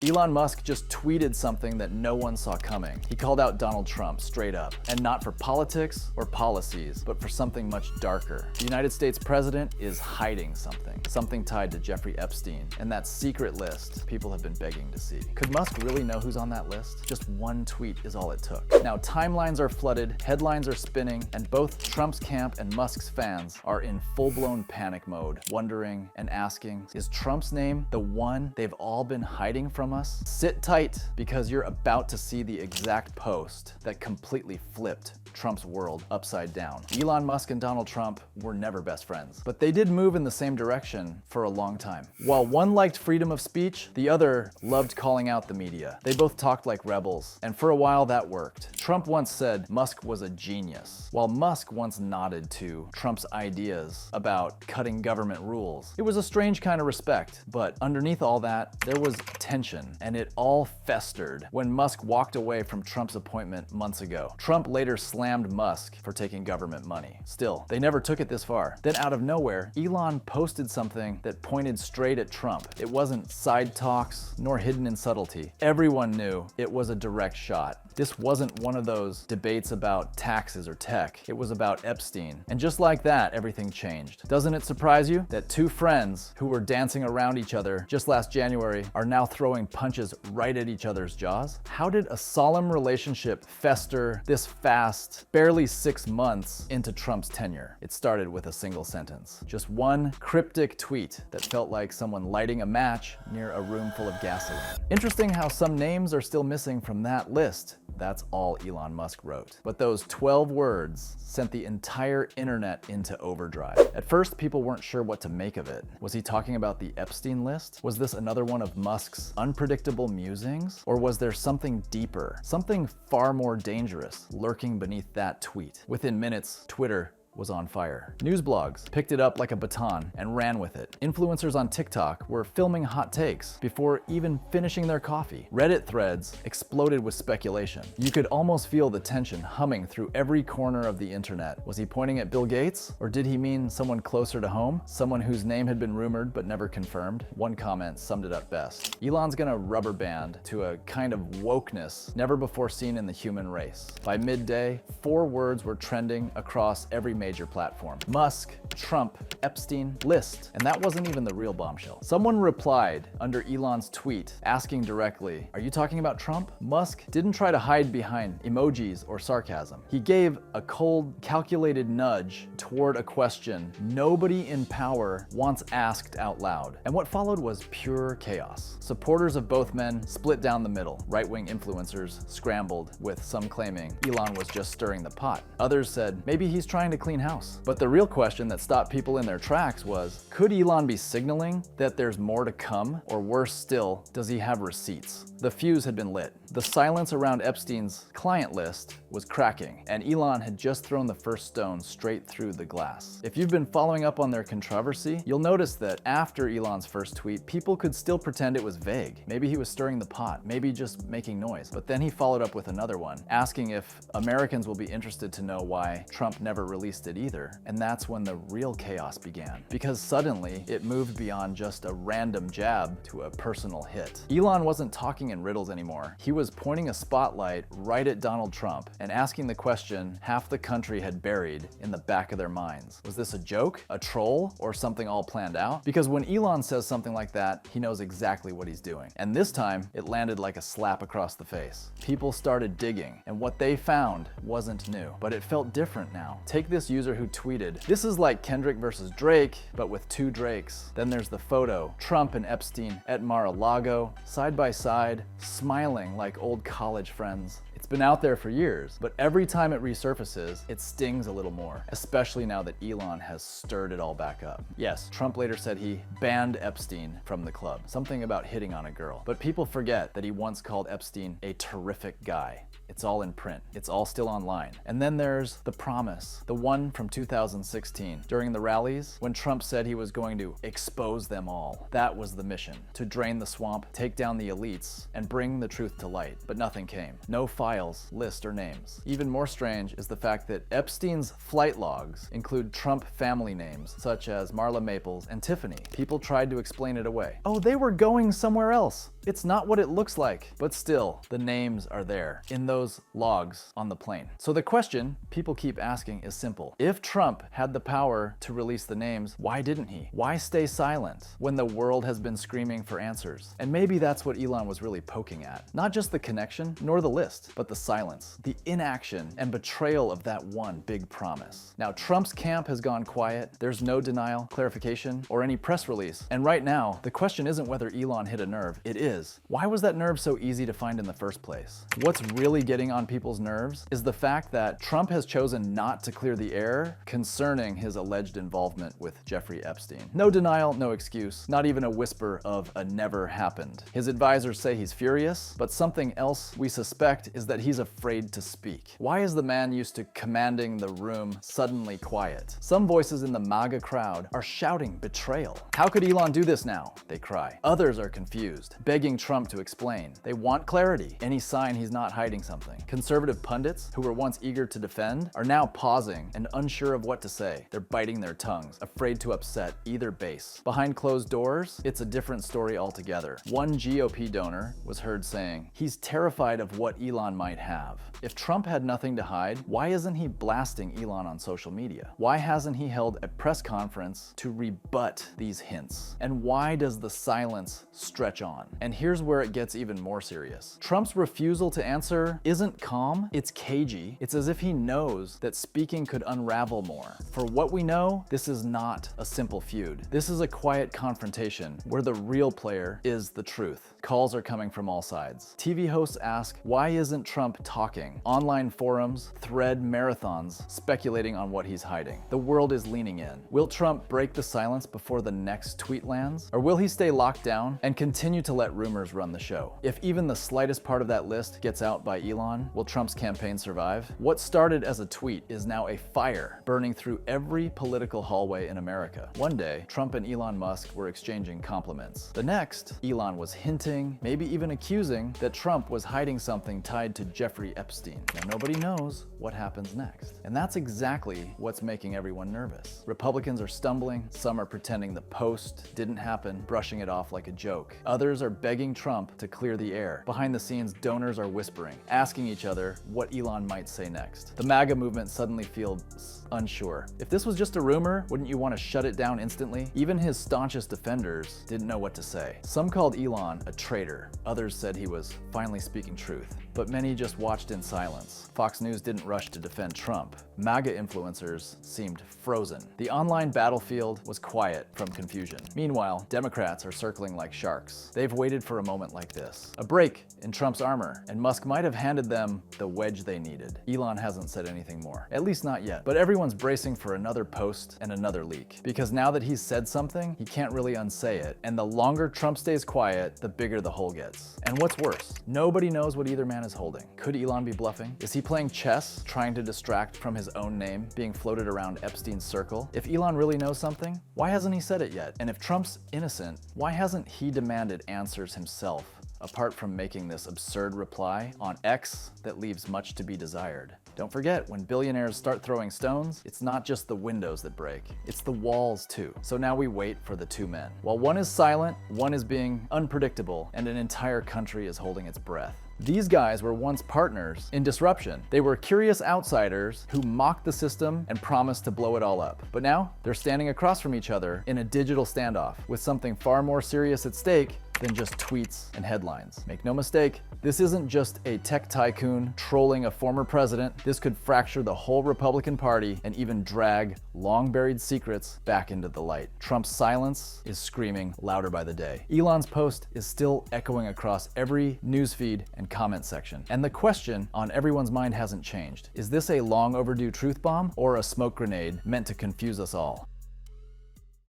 Elon Musk just tweeted something that no one saw coming. He called out Donald Trump straight up, and not for politics or policies, but for something much darker. The United States president is hiding something tied to Jeffrey Epstein, and that secret list people have been begging to see. Could Musk really know who's on that list? Just one tweet is all it took. Now, timelines are flooded, headlines are spinning, and both Trump's camp and Musk's fans are in full-blown panic mode, wondering and asking, is Trump's name the one they've all been hiding from us? Sit tight, because you're about to see the exact post that completely flipped Trump's world upside down. Elon Musk and Donald Trump were never best friends, but they did move in the same direction for a long time. While one liked freedom of speech, the other loved calling out the media. They both talked like rebels, and for a while that worked. Trump once said Musk was a genius, while Musk once nodded to Trump's ideas about cutting government rules. It was a strange kind of respect, but underneath all that, there was tension, and it all festered when Musk walked away from Trump's appointment months ago. Trump later slammed Musk for taking government money. Still, they never took it this far. Then out of nowhere, Elon posted something that pointed straight at Trump. It wasn't side talks, nor hidden in subtlety. Everyone knew it was a direct shot. This wasn't one of those debates about taxes or tech. It was about Epstein. And just like that, everything changed. Doesn't it surprise you that two friends who were dancing around each other just last January are now throwing punches right at each other's jaws? How did a solemn relationship fester this fast, barely 6 months into Trump's tenure? It started with a single sentence. Just one cryptic tweet that felt like someone lighting a match near a room full of gasoline. Interesting how some names are still missing from that list. That's all Elon Musk wrote. But those 12 words sent the entire internet into overdrive. At first, people weren't sure what to make of it. Was he talking about the Epstein list? Was this another one of Musk's unpredictable musings? Or was there something deeper, something far more dangerous lurking beneath that tweet? Within minutes, Twitter was on fire. News blogs picked it up like a baton and ran with it. Influencers on TikTok were filming hot takes before even finishing their coffee. Reddit threads exploded with speculation. You could almost feel the tension humming through every corner of the internet. Was he pointing at Bill Gates? Or did he mean someone closer to home? Someone whose name had been rumored but never confirmed? One comment summed it up best. Elon's gonna rubber band to a kind of wokeness never before seen in the human race. By midday, 4 words were trending across every major platform. Musk, Trump, Epstein, list. And that wasn't even the real bombshell. Someone replied under Elon's tweet asking directly, "Are you talking about Trump?" Musk didn't try to hide behind emojis or sarcasm. He gave a cold, calculated nudge toward a question nobody in power wants asked out loud. And what followed was pure chaos. Supporters of both men split down the middle. Right-wing influencers scrambled, with some claiming Elon was just stirring the pot. Others said maybe he's trying to clean house. But the real question that stopped people in their tracks was, could Elon be signaling that there's more to come? Or worse still, does he have receipts? The fuse had been lit. The silence around Epstein's client list was cracking, and Elon had just thrown the first stone straight through the glass. If you've been following up on their controversy, you'll notice that after Elon's first tweet, people could still pretend it was vague. Maybe he was stirring the pot, maybe just making noise. But then he followed up with another one, asking if Americans will be interested to know why Trump never released it either. And that's when the real chaos began, because suddenly it moved beyond just a random jab to a personal hit. Elon wasn't talking in riddles anymore. He was pointing a spotlight right at Donald Trump and asking the question half the country had buried in the back of their minds. Was this a joke, a troll, or something all planned out? Because when Elon says something like that, he knows exactly what he's doing. And this time, it landed like a slap across the face. People started digging, and what they found wasn't new, but it felt different now. Take this user who tweeted, "This is like Kendrick versus Drake, but with 2 Drakes." Then there's the photo, Trump and Epstein at Mar-a-Lago, side by side, smiling like old college friends. It's been out there for years, but every time it resurfaces, it stings a little more, especially now that Elon has stirred it all back up. Yes, Trump later said he banned Epstein from the club, something about hitting on a girl. But people forget that he once called Epstein a terrific guy. It's all in print. It's all still online. And then there's the promise, the one from 2016. During the rallies, when Trump said he was going to expose them all. That was the mission, to drain the swamp, take down the elites, and bring the truth to light. But nothing came. No files, list, or names. Even more strange is the fact that Epstein's flight logs include Trump family names, such as Marla Maples and Tiffany. People tried to explain it away. Oh, they were going somewhere else. It's not what it looks like, but still, the names are there in those logs on the plane. So the question people keep asking is simple. If Trump had the power to release the names, why didn't he? Why stay silent when the world has been screaming for answers? And maybe that's what Elon was really poking at. Not just the connection, nor the list, but the silence, the inaction and betrayal of that one big promise. Now, Trump's camp has gone quiet. There's no denial, clarification, or any press release. And right now, the question isn't whether Elon hit a nerve. It is, why was that nerve so easy to find in the first place? What's really getting on people's nerves is the fact that Trump has chosen not to clear the air concerning his alleged involvement with Jeffrey Epstein. No denial, no excuse, not even a whisper of a never happened. His advisors say he's furious, but something else we suspect is that he's afraid to speak. Why is the man used to commanding the room suddenly quiet? Some voices in the MAGA crowd are shouting betrayal. How could Elon do this now? They cry. Others are confused, begging Trump to explain. They want clarity, any sign he's not hiding something. Conservative pundits, who were once eager to defend, are now pausing and unsure of what to say. They're biting their tongues, afraid to upset either base. Behind closed doors, it's a different story altogether. One GOP donor was heard saying, he's terrified of what Elon might have. If Trump had nothing to hide, why isn't he blasting Elon on social media? Why hasn't he held a press conference to rebut these hints? And why does the silence stretch on? And here's where it gets even more serious. Trump's refusal to answer isn't calm, it's cagey. It's as if he knows that speaking could unravel more. For what we know, this is not a simple feud. This is a quiet confrontation where the real player is the truth. Calls are coming from all sides. TV hosts ask, why isn't Trump talking? Online forums thread marathons speculating on what he's hiding. The world is leaning in. Will Trump break the silence before the next tweet lands? Or will he stay locked down and continue to let rumors run the show? If even the slightest part of that list gets out by Elon, will Trump's campaign survive? What started as a tweet is now a fire burning through every political hallway in America. One day, Trump and Elon Musk were exchanging compliments. The next, Elon was hinting, maybe even accusing, that Trump was hiding something tied to Jeffrey Epstein. Now, nobody knows what happens next. And that's exactly what's making everyone nervous. Republicans are stumbling, some are pretending the post didn't happen, brushing it off like a joke. Others are begging Trump to clear the air. Behind the scenes, donors are whispering, asking each other what Elon might say next. The MAGA movement suddenly feels unsure. If this was just a rumor, wouldn't you want to shut it down instantly? Even his staunchest defenders didn't know what to say. Some called Elon a traitor. Others said he was finally speaking truth. But many just watched in silence. Fox News didn't rush to defend Trump. MAGA influencers seemed frozen. The online battlefield was quiet from confusion. Meanwhile, Democrats are circling like sharks. They've waited for a moment like this. A break in Trump's armor, and Musk might have handed them the wedge they needed. Elon hasn't said anything more, at least not yet. But everyone's bracing for another post and another leak. Because now that he's said something, he can't really unsay it. And the longer Trump stays quiet, the bigger the hole gets. And what's worse, nobody knows what either man is holding. Could Elon be bluffing? Is he playing chess, trying to distract from his own name being floated around Epstein's circle? If Elon really knows something, why hasn't he said it yet? And if Trump's innocent, why hasn't he demanded answers himself, apart from making this absurd reply on X that leaves much to be desired? Don't forget, when billionaires start throwing stones, it's not just the windows that break, it's the walls too. So now we wait for the two men. While one is silent, one is being unpredictable, and an entire country is holding its breath. These guys were once partners in disruption. They were curious outsiders who mocked the system and promised to blow it all up. But now, they're standing across from each other in a digital standoff with something far more serious at stake than just tweets and headlines. Make no mistake, this isn't just a tech tycoon trolling a former president. This could fracture the whole Republican Party and even drag long-buried secrets back into the light. Trump's silence is screaming louder by the day. Elon's post is still echoing across every newsfeed and comment section. And the question on everyone's mind hasn't changed. Is this a long overdue truth bomb or a smoke grenade meant to confuse us all?